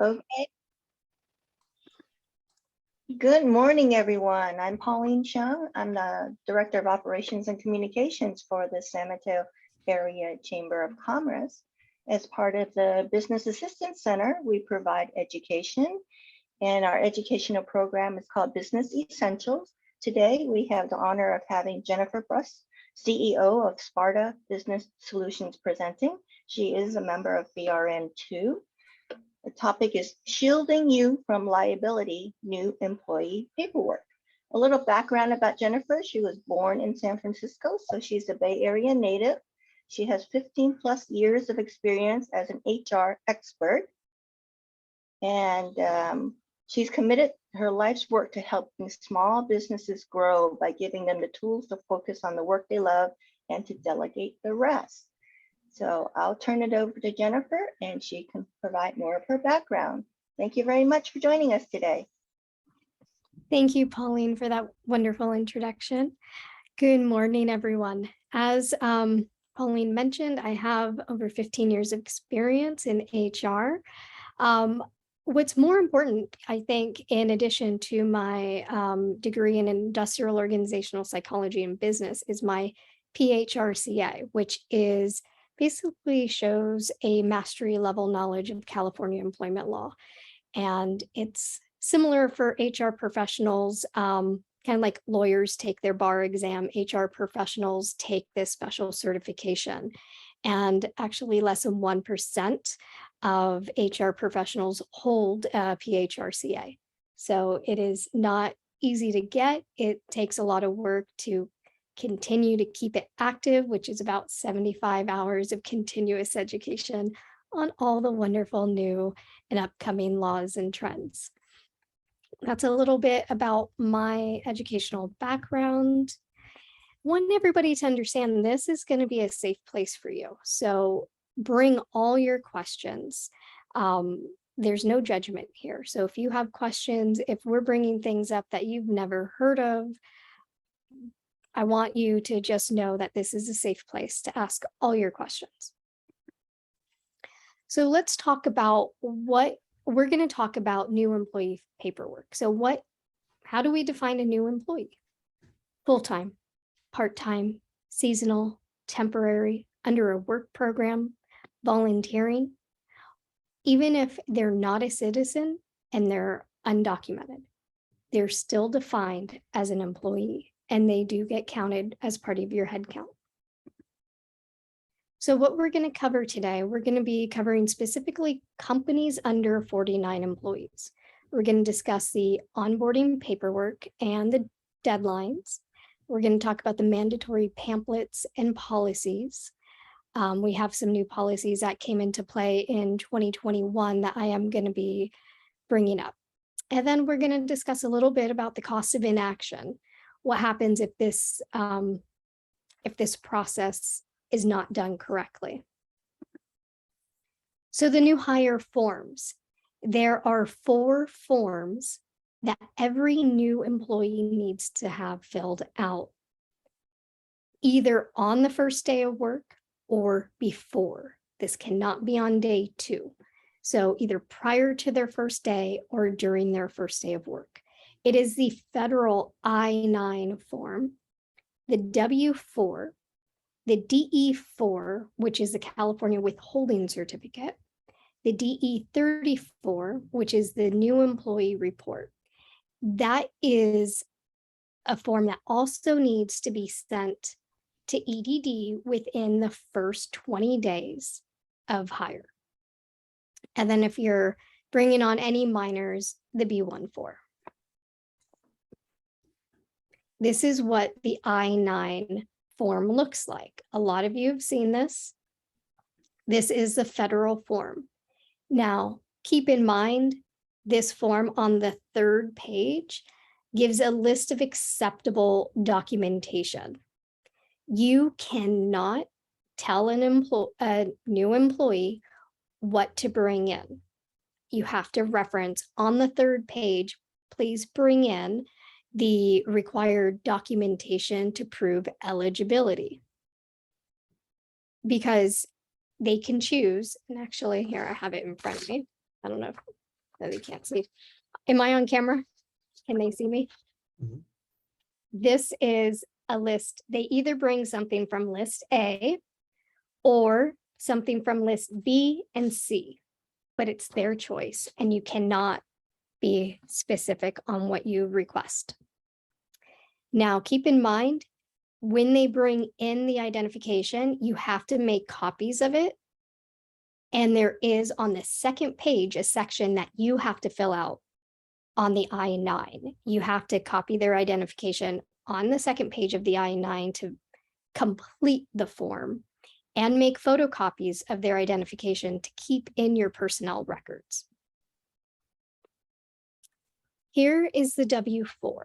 Okay. Good morning, everyone. I'm Pauline Chung. I'm the Director of Operations and Communications for the San Mateo Area Chamber of Commerce. As part of the Business Assistance Center, we provide education, and our educational program is called Business Essentials. Today, we have the honor of having Jennifer Brust, CEO of Sparta Business Solutions, presenting. She is a member of BRN2. The topic is shielding you from liability, new employee paperwork. A little background about Jennifer. She was born in San Francisco, so she's a Bay Area native. She has 15 plus years of experience as an HR expert. And she's committed her life's work to helping small businesses grow by giving them the tools to focus on the work they love and to delegate the rest. So I'll turn it over to Jennifer and she can provide more of her background. Thank you very much for joining us today. Thank you, Pauline, for that wonderful introduction. Good morning, everyone. As Pauline mentioned, I have over 15 years of experience in HR. What's more important, I think, in addition to my degree in industrial organizational psychology and business, is my PHRca, which is basically shows a mastery level knowledge of California employment law. And it's similar for HR professionals, kind of like lawyers take their bar exam, HR professionals take this special certification. And actually less than 1% of HR professionals hold a PHRca. So it is not easy to get. It takes a lot of work to continue to keep it active, which is about 75 hours of continuous education on all the wonderful new and upcoming laws and trends. That's a little bit about my educational background. I want everybody to understand this is going to be a safe place for you. So bring all your questions. There's no judgment here. So if you have questions, if we're bringing things up that you've never heard of, I want you to just know that this is a safe place to ask all your questions. So let's talk about what we're going to talk about new employee paperwork. So how do we define a new employee? Full-time, part-time, seasonal, temporary, under a work program, volunteering. Even if they're not a citizen and they're undocumented, they're still defined as an employee. And they do get counted as part of your head count. So what we're going to cover today, we're going to be covering specifically companies under 49 employees. We're going to discuss the onboarding paperwork and the deadlines. We're going to talk about the mandatory pamphlets and policies. We have some new policies that came into play in 2021 that I am going to be bringing up. And then we're going to discuss a little bit about the cost of inaction. What happens if this process is not done correctly? So the new hire forms, there are 4 forms that every new employee needs to have filled out, either on the first day of work or before. This cannot be on day 2. So either prior to their first day or during their first day of work. It is the federal I-9 form, the W-4, the DE-4, which is the California Withholding Certificate, the DE-34, which is the new employee report. That is a form that also needs to be sent to EDD within the first 20 days of hire. And then if you're bringing on any minors, the B-1-4. This is what the I-9 form looks like. A lot of you have seen this. This is the federal form. Now, keep in mind, this form on the 3rd page gives a list of acceptable documentation. You cannot tell a new employee what to bring in. You have to reference on the 3rd page, please bring in the required documentation to prove eligibility. Because they can choose, and actually here I have it in front of me. I don't know if that they can't see. Am I on camera? Can they see me? Mhm. This is a list. They either bring something from list A or something from list B and C, but it's their choice and you cannot be specific on what you request. Now, keep in mind, when they bring in the identification, you have to make copies of it. And there is on the second page a section that you have to fill out on the I-9. You have to copy their identification on the second page of the I-9 to complete the form and make photocopies of their identification to keep in your personnel records. Here is the W-4.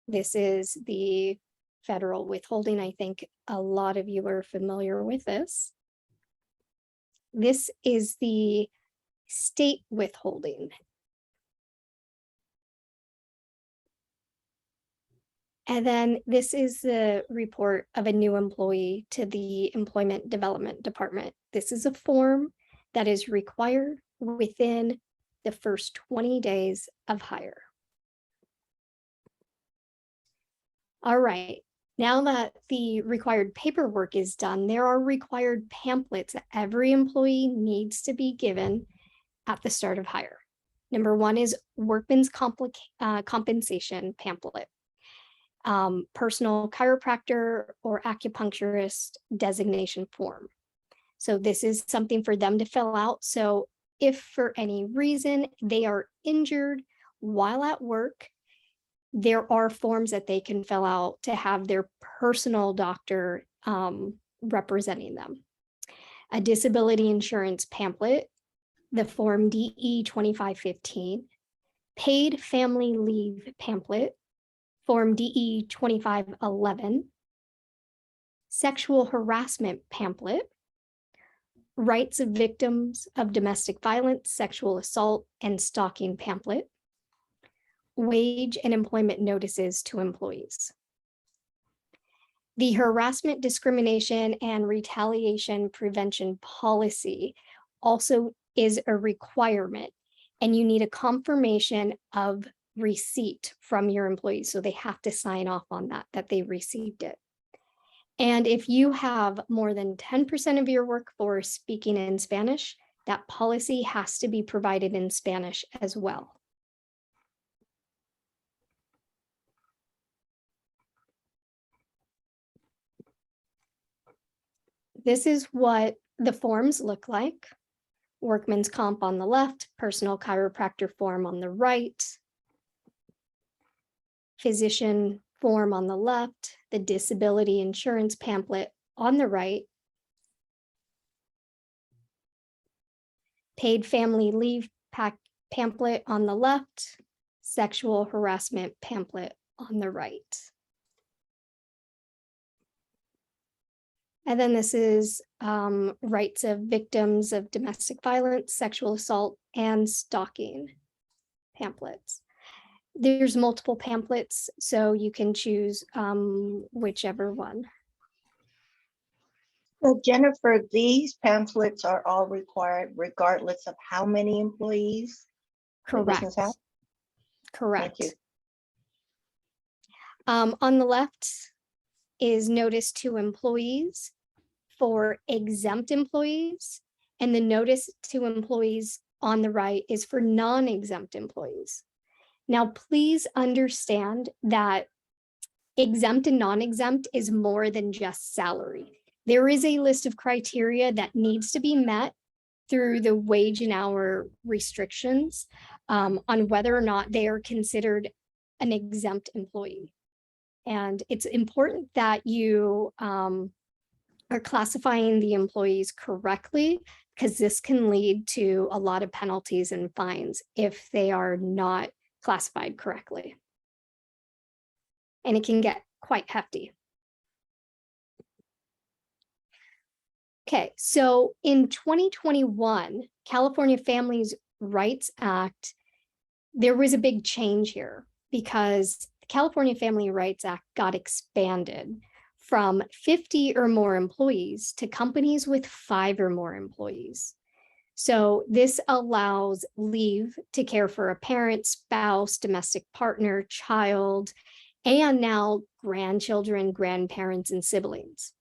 This is the federal withholding. I think a lot of you are familiar with this. This is the state withholding. And then this is the report of a new employee to the Employment Development Department. This is a form that is required within the first 20 days of hire. All right, now that the required paperwork is done, there are required pamphlets that every employee needs to be given at the start of hire. Number one is workman's compensation pamphlet. Personal chiropractor or acupuncturist designation form. So this is something for them to fill out. So if for any reason they are injured while at work, there are forms that they can fill out to have their personal doctor representing them. A disability insurance pamphlet, the form DE 2515, paid family leave pamphlet, form DE 2511, sexual harassment pamphlet, rights of victims of domestic violence, sexual assault, and stalking pamphlet, wage and employment notices to employees. The harassment, discrimination, and retaliation prevention policy also is a requirement, and you need a confirmation of receipt from your employees. So they have to sign off on that they received it. And if you have more than 10% of your workforce speaking in Spanish, that policy has to be provided in Spanish as well. This is what the forms look like. Workman's comp on the left, personal chiropractor form on the right, physician form on the left, the disability insurance pamphlet on the right, paid family leave pamphlet on the left, sexual harassment pamphlet on the right. And then this is rights of victims of domestic violence, sexual assault, and stalking pamphlets. There's multiple pamphlets, so you can choose whichever one. So Jennifer, these pamphlets are all required regardless of how many employees the business Correct. has? Correct. Thank you. On the left is notice to employees for exempt employees, and the notice to employees on the right is for non-exempt employees. Now, please understand that exempt and non-exempt is more than just salary. There is a list of criteria that needs to be met through the wage and hour restrictions on whether or not they are considered an exempt employee. And it's important that you are classifying the employees correctly, because this can lead to a lot of penalties and fines if they are not classified correctly. And it can get quite hefty. Okay, so in 2021, California Families Rights Act, there was a big change here because the California Family Rights Act got expanded from 50 or more employees to companies with 5 or more employees. So this allows leave to care for a parent, spouse, domestic partner, child, and now grandchildren, grandparents, and siblings,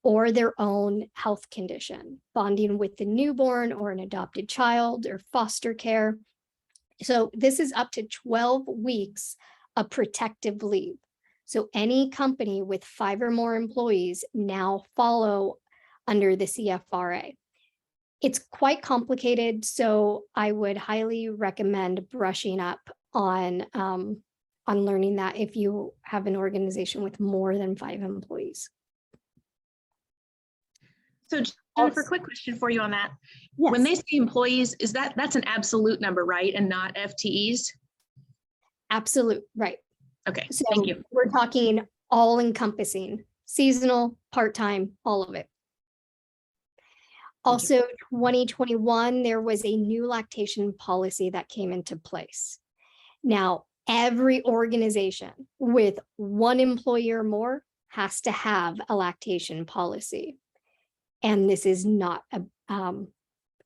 or their own health condition, bonding with the newborn or an adopted child, or foster care. So this is up to 12 weeks of protective leave. So any company with 5 or more employees now follow under the CFRA. It's quite complicated, so I would highly recommend brushing up on learning that if you have an organization with more than 5 employees. So Jennifer, quick question for you on that. Yes. When they say employees, is that's an absolute number, right? And not FTEs? Absolute, right. Okay, So thank you. we're talking all encompassing, seasonal, part-time, all of it. Also, 2021, there was a new lactation policy that came into place. Now, every organization with 1 employee or more has to have a lactation policy. And this is not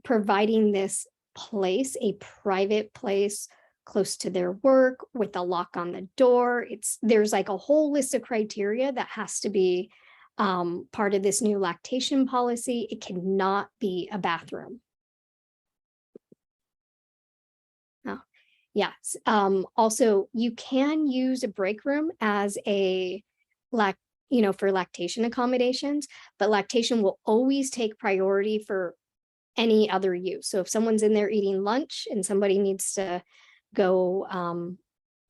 providing this place, a private place close to their work with a lock on the door. There's like a whole list of criteria that has to be part of this new lactation policy. It cannot be a bathroom. Oh, yes. Also, you can use a break room as a for lactation accommodations, but lactation will always take priority for any other use. So if someone's in there eating lunch and somebody needs to go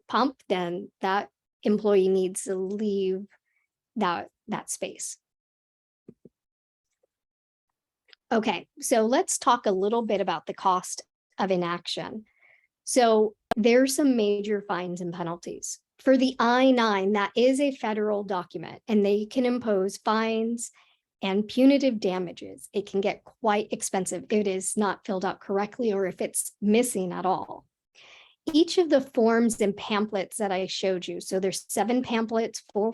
pump, then that employee needs to leave that space. Okay, so let's talk a little bit about the cost of inaction. So there's some major fines and penalties. For the I-9, that is a federal document, and they can impose fines and punitive damages. It can get quite expensive if it is not filled out correctly or if it's missing at all. Each of the forms and pamphlets that I showed you, so there's 7 pamphlets, 4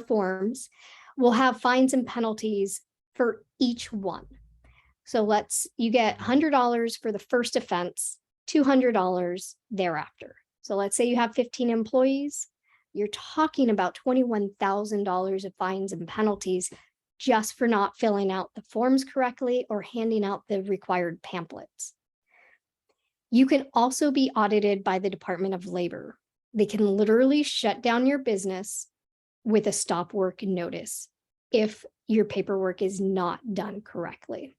forms, will have fines and penalties for each one. So you get $100 for the first offense, $200 thereafter. So let's say you have 15 employees, you're talking about $21,000 of fines and penalties just for not filling out the forms correctly or handing out the required pamphlets. You can also be audited by the Department of Labor. They can literally shut down your business with a stop work notice if your paperwork is not done correctly.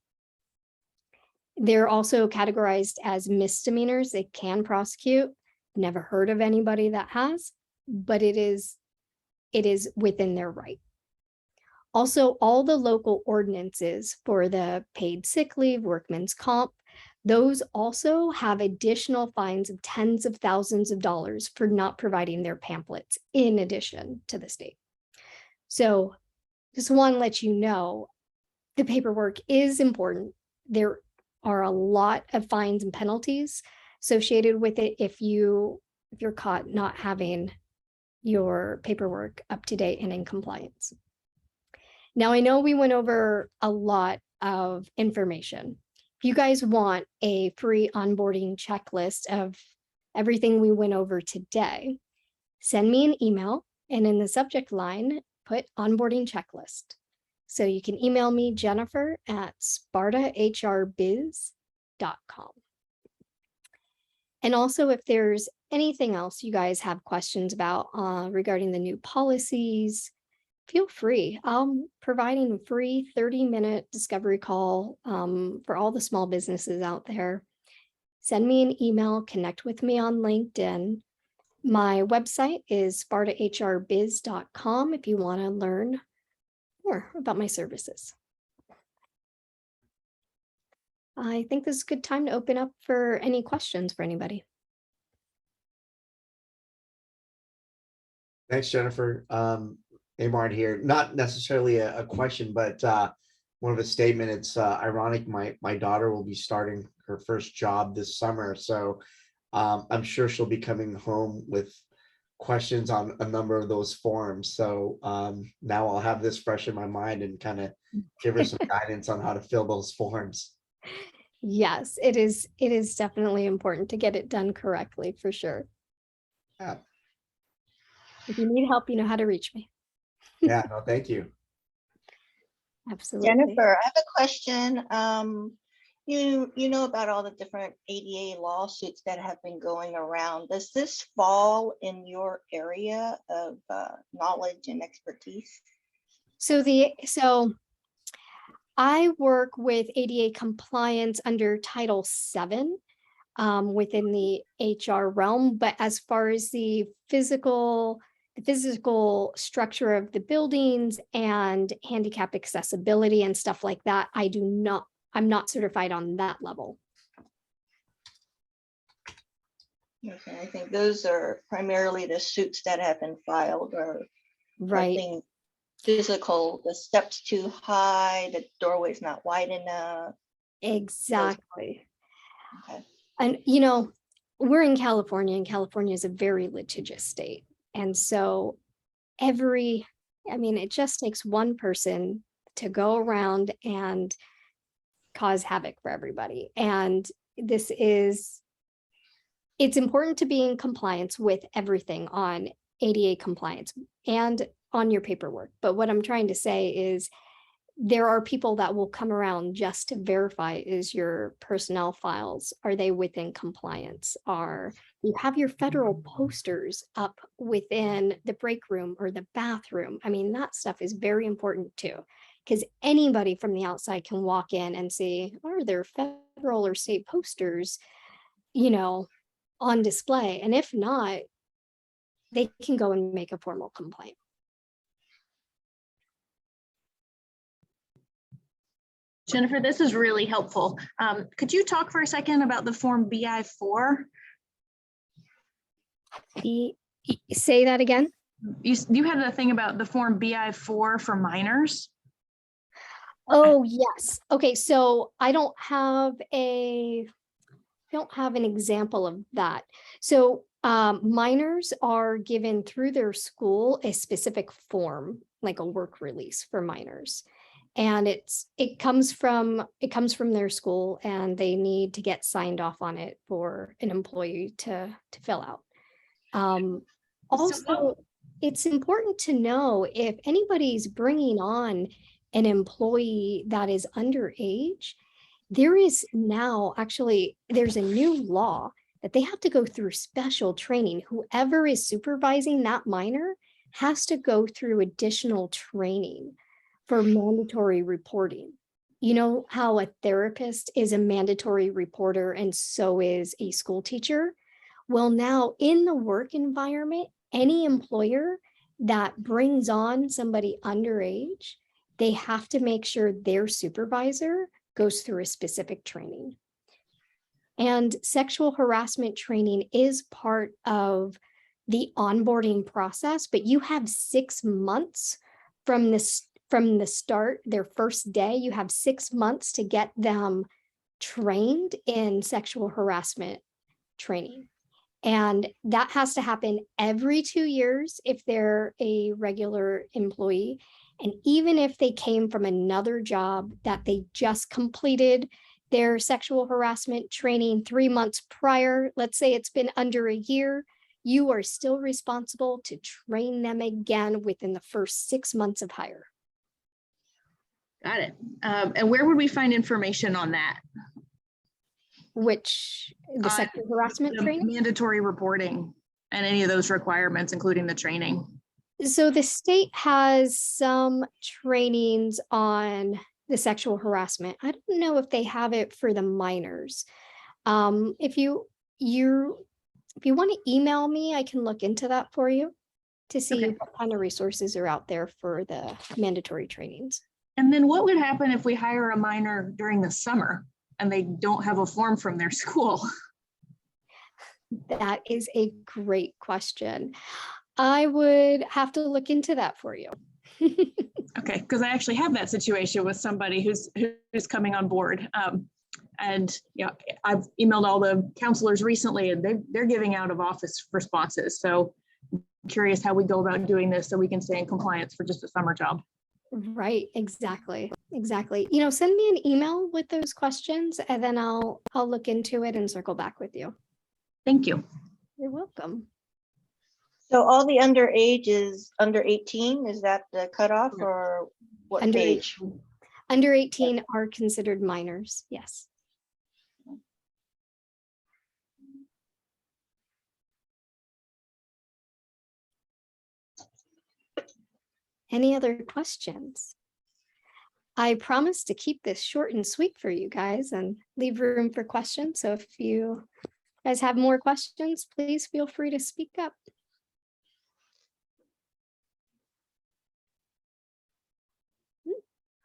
They're also categorized as misdemeanors. They can prosecute. Never heard of anybody that has, but it is within their right. Also, all the local ordinances for the paid sick leave, workman's comp, those also have additional fines of tens of thousands of dollars for not providing their pamphlets in addition to the state. So just want to let you know, the paperwork is important. There are a lot of fines and penalties associated with it if you're caught not having your paperwork up to date and in compliance. Now, I know we went over a lot of information. If you guys want a free onboarding checklist of everything we went over today, send me an email, and in the subject line, put onboarding checklist. So you can email me, Jennifer at spartahrbiz.com. And also, if there's anything else you guys have questions about regarding the new policies, feel free. I'm providing a free 30-minute discovery call for all the small businesses out there. Send me an email, connect with me on LinkedIn. My website is spartahrbiz.com if you want to learn more about my services. I think this is a good time to open up for any questions for anybody. Thanks, Jennifer. Amard here. Not necessarily a question, but more of a statement. It's ironic. My daughter will be starting her first job this summer, so I'm sure she'll be coming home with questions on a number of those forms. So now I'll have this fresh in my mind and kind of give her some guidance on how to fill those forms. Yes, it is. It is definitely important to get it done correctly, for sure. Yeah, If you need help, you know how to reach me. yeah, no, thank you. Absolutely. Jennifer, I have a question. You know about all the different ADA lawsuits that have been going around. Does this fall in your area of knowledge and expertise? So I work with ADA compliance under Title VII within the HR realm, but as far as the physical structure of the buildings and handicap accessibility and stuff like that, I'm not certified on that level. Okay, I think those are primarily the suits that have been filed or Right. things physical, the steps too high, the doorway's not wide enough. Exactly. Okay. And, we're in California, and California is a very litigious state. And so it just takes one person to go around and cause havoc for everybody. And it's important to be in compliance with everything on ADA compliance and on your paperwork. But what I'm trying to say is there are people that will come around just to verify, is your personnel files, are they within compliance? You have your federal posters up within the break room or the bathroom? I mean, that stuff is very important too, because anybody from the outside can walk in and see, are there federal or state posters, on display? And if not, they can go and make a formal complaint. Jennifer, this is really helpful. Could you talk for a second about the form BI4? Say that again. You had a thing about the form BI4 for minors. Oh, yes. Okay, so I don't have an example of that. So minors are given through their school a specific form, like a work release for minors. And it comes from their school, and they need to get signed off on it for an employee to fill out. Also, it's important to know if anybody's bringing on an employee that is underage, there's a new law that they have to go through special training. Whoever is supervising that minor has to go through additional training for mandatory reporting. You know how a therapist is a mandatory reporter and so is a school teacher? Well, now in the work environment, any employer that brings on somebody underage, they have to make sure their supervisor goes through a specific training. And sexual harassment training is part of the onboarding process, but you have 6 months from the start, their first day, you have 6 months to get them trained in sexual harassment training. And that has to happen every 2 years if they're a regular employee. And even if they came from another job that they just completed their sexual harassment training 3 months prior, let's say it's been under a year, you are still responsible to train them again within the first 6 months of hire. Got it. And where would we find information on that? Which the sexual harassment The training? mandatory reporting and any of those requirements, including the training. So the state has some trainings on the sexual harassment. I don't know if they have it for the minors. If you want to email me, I can look into that for you to see what kind of resources are out there for the mandatory trainings. And then what would happen if we hire a minor during the summer and they don't have a form from their school? That is a great question. I would have to look into that for you. Okay, because I actually have that situation with somebody who's coming on board. And I've emailed all the counselors recently, and they're giving out of office responses. So I'm curious how we go about doing this so we can stay in compliance for just a summer job. Right, exactly. exactly. Send me an email with those questions and then I'll look into it and circle back with you. Thank you. You're welcome. So all the underage is under 18, is that the cutoff or what Under age? Under 18 are considered minors. Yes. Any other questions? I promise to keep this short and sweet for you guys and leave room for questions. So if you guys have more questions, please feel free to speak up.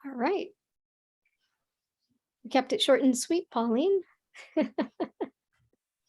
All right. We kept it short and sweet, Pauline.